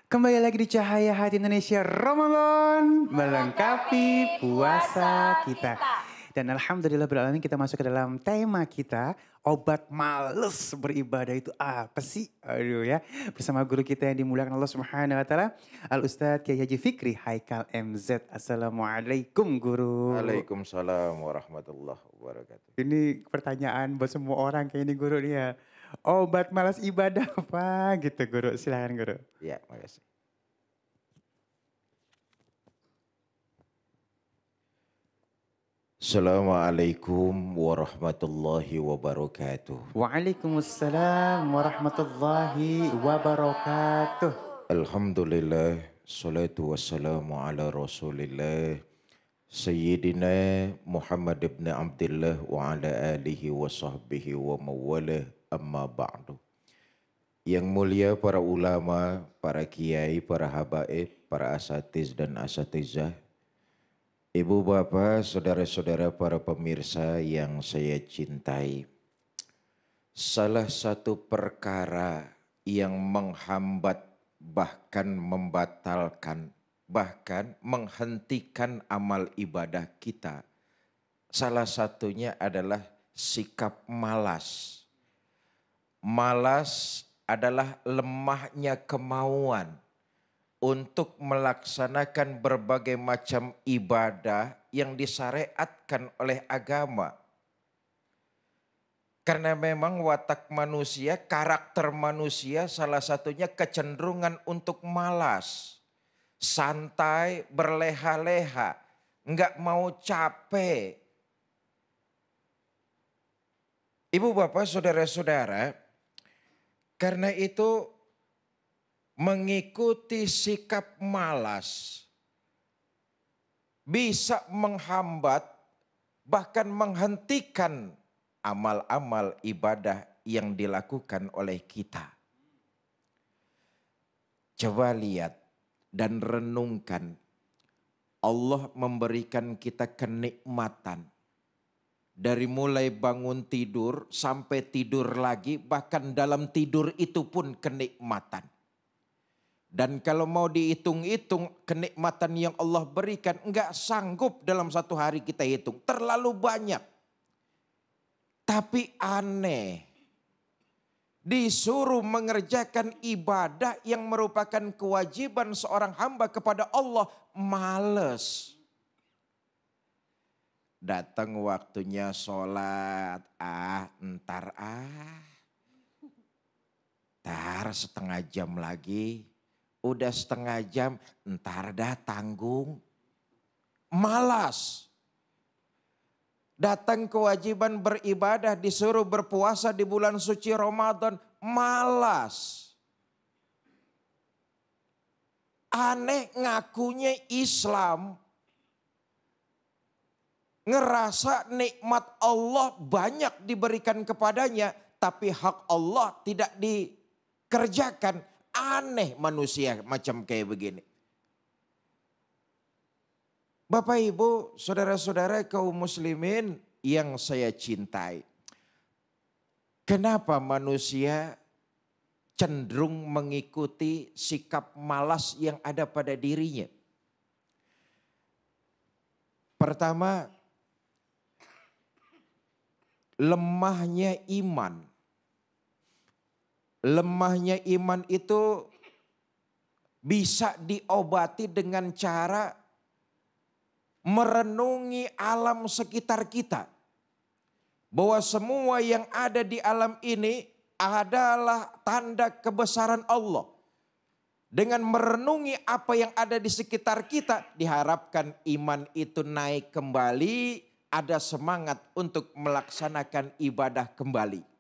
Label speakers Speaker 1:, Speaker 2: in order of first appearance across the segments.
Speaker 1: Kembali lagi di Cahaya Hati Indonesia Ramadan melengkapi puasa kita. Dan alhamdulillah beralamin kita masuk ke dalam tema kita, obat males beribadah itu apa sih? Aduh ya, bersama guru kita yang dimuliakan Allah Subhanahu wa taala, Al Ustadz Kiai Haji Fikri Haikal MZ. Assalamualaikum guru.
Speaker 2: Waalaikumsalam warahmatullahi wabarakatuh.
Speaker 1: Ini pertanyaan buat semua orang kayak ini guru nih ya. Obat malas ibadah apa gitu guru? Silakan guru.
Speaker 2: Ya, makasih. Assalamualaikum warahmatullahi wabarakatuh.
Speaker 1: Waalaikumsalam warahmatullahi wabarakatuh.
Speaker 2: Alhamdulillah, salatu wassalamu ala rasulillah, Sayyidina Muhammad ibn Abdullah wa ala alihi wa sahbihi wa mawalah, amma ba'du. Yang mulia para ulama, para kiai, para habaib, para asatiz dan asatizah, ibu bapak, saudara-saudara para pemirsa yang saya cintai. Salah satu perkara yang menghambat bahkan membatalkan, bahkan menghentikan amal ibadah kita, salah satunya adalah sikap malas. Malas adalah lemahnya kemauan untuk melaksanakan berbagai macam ibadah yang disyariatkan oleh agama. Karena memang watak manusia, karakter manusia salah satunya kecenderungan untuk malas. Santai, berleha-leha, enggak mau capek. Ibu bapak saudara-saudara, karena itu mengikuti sikap malas bisa menghambat bahkan menghentikan amal-amal ibadah yang dilakukan oleh kita. Coba lihat dan renungkan. Allah memberikan kita kenikmatan. Dari mulai bangun tidur sampai tidur lagi, bahkan dalam tidur itu pun kenikmatan. Dan kalau mau dihitung-hitung kenikmatan yang Allah berikan, enggak sanggup dalam satu hari kita hitung. Terlalu banyak. Tapi aneh, disuruh mengerjakan ibadah yang merupakan kewajiban seorang hamba kepada Allah, males. Datang waktunya sholat, ntar setengah jam lagi, udah setengah jam, ntar dah tanggung, malas. Datang kewajiban beribadah, disuruh berpuasa di bulan suci Ramadan, malas. Aneh, ngakunya Islam, ngerasa nikmat Allah banyak diberikan kepadanya, tapi hak Allah tidak dikerjakan. Aneh manusia macam kayak begini. Bapak ibu saudara-saudara kaum muslimin yang saya cintai. Kenapa manusia cenderung mengikuti sikap malas yang ada pada dirinya? Pertama, lemahnya iman. Lemahnya iman itu bisa diobati dengan cara merenungi alam sekitar kita. Bahwa semua yang ada di alam ini adalah tanda kebesaran Allah. Dengan merenungi apa yang ada di sekitar kita, diharapkan iman itu naik kembali, ada semangat untuk melaksanakan ibadah kembali.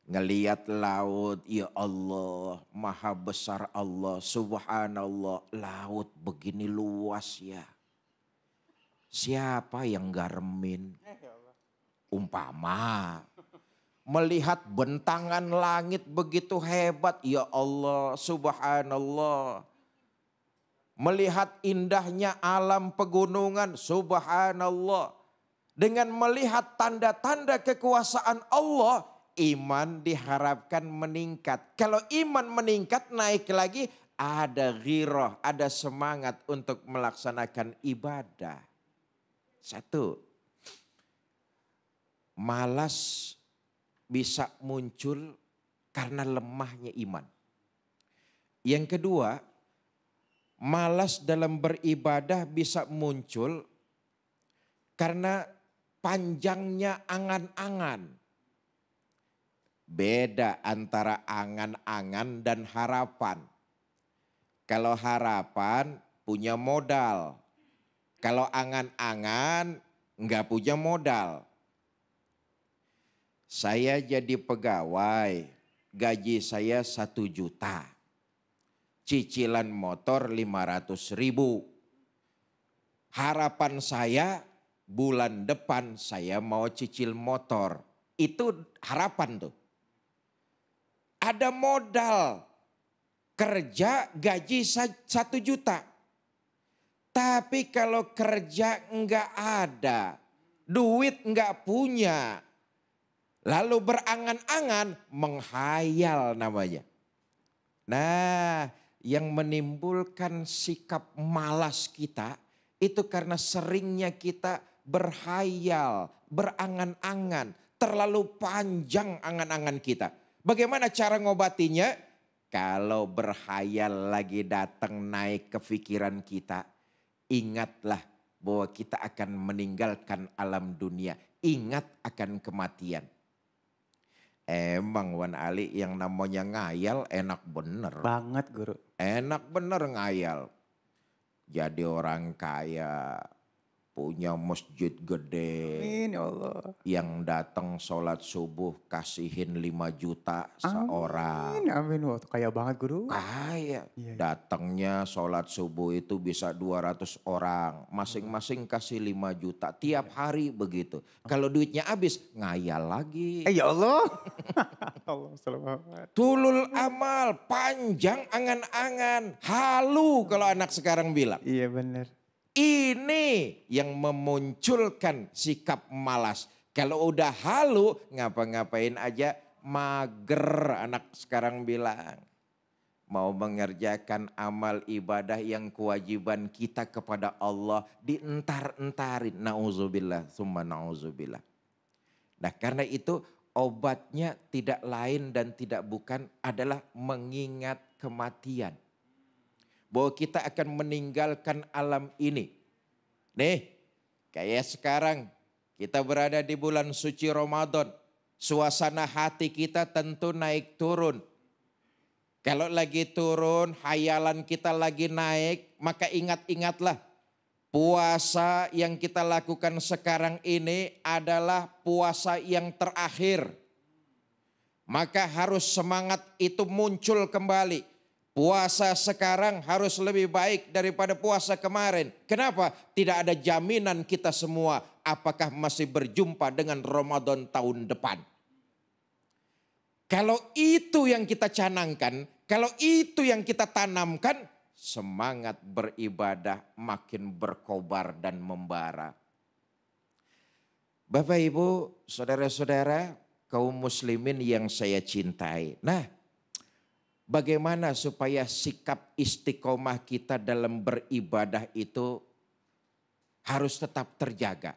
Speaker 2: Ngelihat laut, ya Allah, maha besar Allah, subhanallah, laut begini luas ya. Siapa yang garemin? Umpama melihat bentangan langit begitu hebat, ya Allah, subhanallah. Melihat indahnya alam pegunungan, subhanallah. Dengan melihat tanda-tanda kekuasaan Allah, iman diharapkan meningkat. Kalau iman meningkat naik lagi, ada ghirah, ada semangat untuk melaksanakan ibadah. Satu, malas bisa muncul karena lemahnya iman. Yang kedua, malas dalam beribadah bisa muncul karena panjangnya angan-angan. Beda antara angan-angan dan harapan. Kalau harapan punya modal. Kalau angan-angan nggak punya modal. Saya jadi pegawai, gaji saya 1 juta. Cicilan motor 500.000. Harapan saya bulan depan saya mau cicil motor. Itu harapan tuh. Ada modal kerja gaji 1 juta. Tapi kalau kerja enggak ada, duit enggak punya, lalu berangan-angan, menghayal namanya. Nah, yang menimbulkan sikap malas kita itu karena seringnya kita berhayal, berangan-angan, terlalu panjang angan-angan kita. Bagaimana cara ngobatinya? Kalau berhayal lagi datang naik ke pikiran kita, ingatlah bahwa kita akan meninggalkan alam dunia. Ingat akan kematian. Emang Wan Ali yang namanya ngayal enak bener.
Speaker 1: Banget guru.
Speaker 2: Enak bener ngayal. Jadi orang kaya, punya masjid gede.
Speaker 1: Amin ya Allah.
Speaker 2: Yang datang sholat subuh kasihin 5 juta seorang.
Speaker 1: Amin, amin. Wah, kaya banget guru.
Speaker 2: Kaya.
Speaker 1: Iya.
Speaker 2: Datangnya sholat subuh itu bisa 200 orang. Masing-masing kasih 5 juta. Tiap hari begitu. Kalau duitnya habis ngayal lagi.
Speaker 1: Ya Allah. Allah selamat.
Speaker 2: Tulul amal, panjang angan-angan. Halu kalau anak sekarang bilang.
Speaker 1: Iya benar.
Speaker 2: Ini yang memunculkan sikap malas. Kalau udah halu ngapa-ngapain aja mager anak sekarang bilang. Mau mengerjakan amal ibadah yang kewajiban kita kepada Allah dientar-entarin. Na'udzubillah, summa na'udzubillah. Nah karena itu obatnya tidak lain dan tidak bukan adalah mengingat kematian. Bahwa kita akan meninggalkan alam ini. Nih, kayak sekarang kita berada di bulan suci Ramadan. Suasana hati kita tentu naik turun. Kalau lagi turun, hayalan kita lagi naik, maka ingat-ingatlah. Puasa yang kita lakukan sekarang ini adalah puasa yang terakhir. Maka harus semangat itu muncul kembali. Puasa sekarang harus lebih baik daripada puasa kemarin. Kenapa? Tidak ada jaminan kita semua apakah masih berjumpa dengan Ramadan tahun depan. Kalau itu yang kita canangkan, kalau itu yang kita tanamkan, semangat beribadah makin berkobar dan membara. Bapak Ibu, saudara-saudara, kaum muslimin yang saya cintai. Nah, bagaimana supaya sikap istiqomah kita dalam beribadah itu harus tetap terjaga?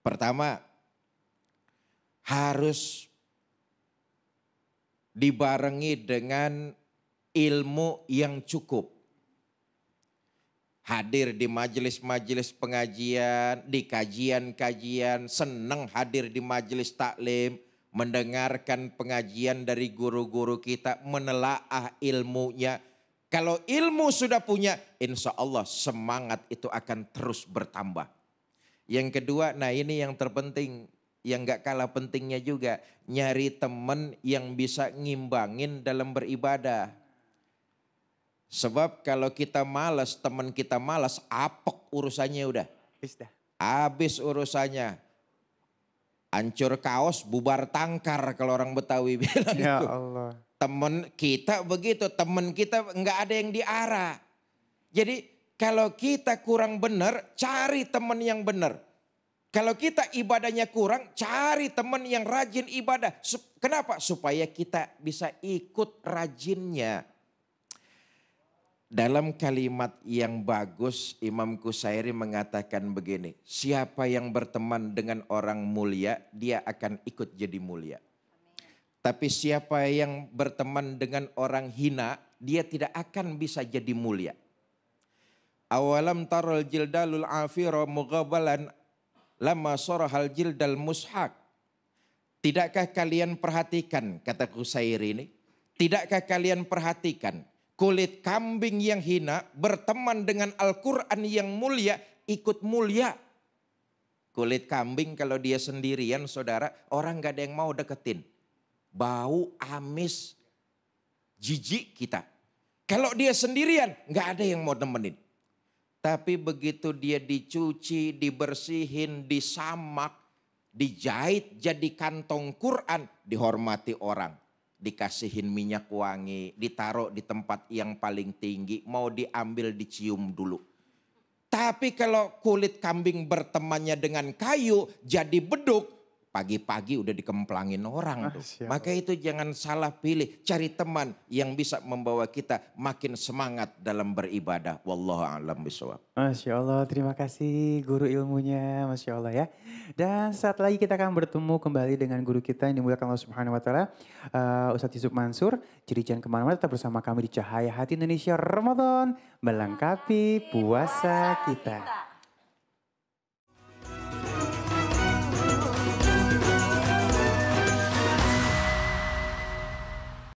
Speaker 2: Pertama, harus dibarengi dengan ilmu yang cukup. Hadir di majelis-majelis pengajian, di kajian-kajian, senang hadir di majelis taklim, mendengarkan pengajian dari guru-guru kita, menelaah ilmunya. Kalau ilmu sudah punya, insya Allah semangat itu akan terus bertambah. Yang kedua, nah ini yang terpenting, yang gak kalah pentingnya juga, nyari teman yang bisa ngimbangin dalam beribadah. Sebab kalau kita malas, teman kita malas, apek urusannya udah. Habis urusannya. Hancur kaos, bubar tangkar kalau orang Betawi bilang.
Speaker 1: Ya Allah.
Speaker 2: Temen kita begitu, temen kita nggak ada yang diarah. Jadi kalau kita kurang benar, cari temen yang benar. Kalau kita ibadahnya kurang, cari teman yang rajin ibadah. Kenapa? Supaya kita bisa ikut rajinnya. Dalam kalimat yang bagus, Imam Qusairi mengatakan begini. Siapa yang berteman dengan orang mulia, dia akan ikut jadi mulia. Tapi siapa yang berteman dengan orang hina, dia tidak akan bisa jadi mulia. Awalam taral jildalul afira mughabalan lama sorahal jildal mushak. Tidakkah kalian perhatikan, kata Qusairi ini. Tidakkah kalian perhatikan kulit kambing yang hina berteman dengan Al-Quran yang mulia ikut mulia. Kulit kambing kalau dia sendirian saudara, orang gak ada yang mau deketin. Bau amis, jijik kita. Kalau dia sendirian, gak ada yang mau nemenin. Tapi begitu dia dicuci, dibersihin, disamak, dijahit jadi kantong Quran, dihormati orang. Dikasihin minyak wangi, ditaruh di tempat yang paling tinggi, mau diambil dicium dulu. Tapi kalau kulit kambing bertemannya dengan kayu, jadi beduk, pagi-pagi udah dikemplangin orang tuh. Maka itu jangan salah pilih. Cari teman yang bisa membawa kita makin semangat dalam beribadah. Wallahu a'lam bishawab.
Speaker 1: Masya Allah, terima kasih guru ilmunya, Masya Allah ya. Dan saat lagi kita akan bertemu kembali dengan guru kita yang dimuliakan Allah Subhanahu Wa Taala, Ustadz Yusuf Mansur. Jadi jangan kemana-mana, tetap bersama kami di Cahaya Hati Indonesia Ramadan, melengkapi puasa kita.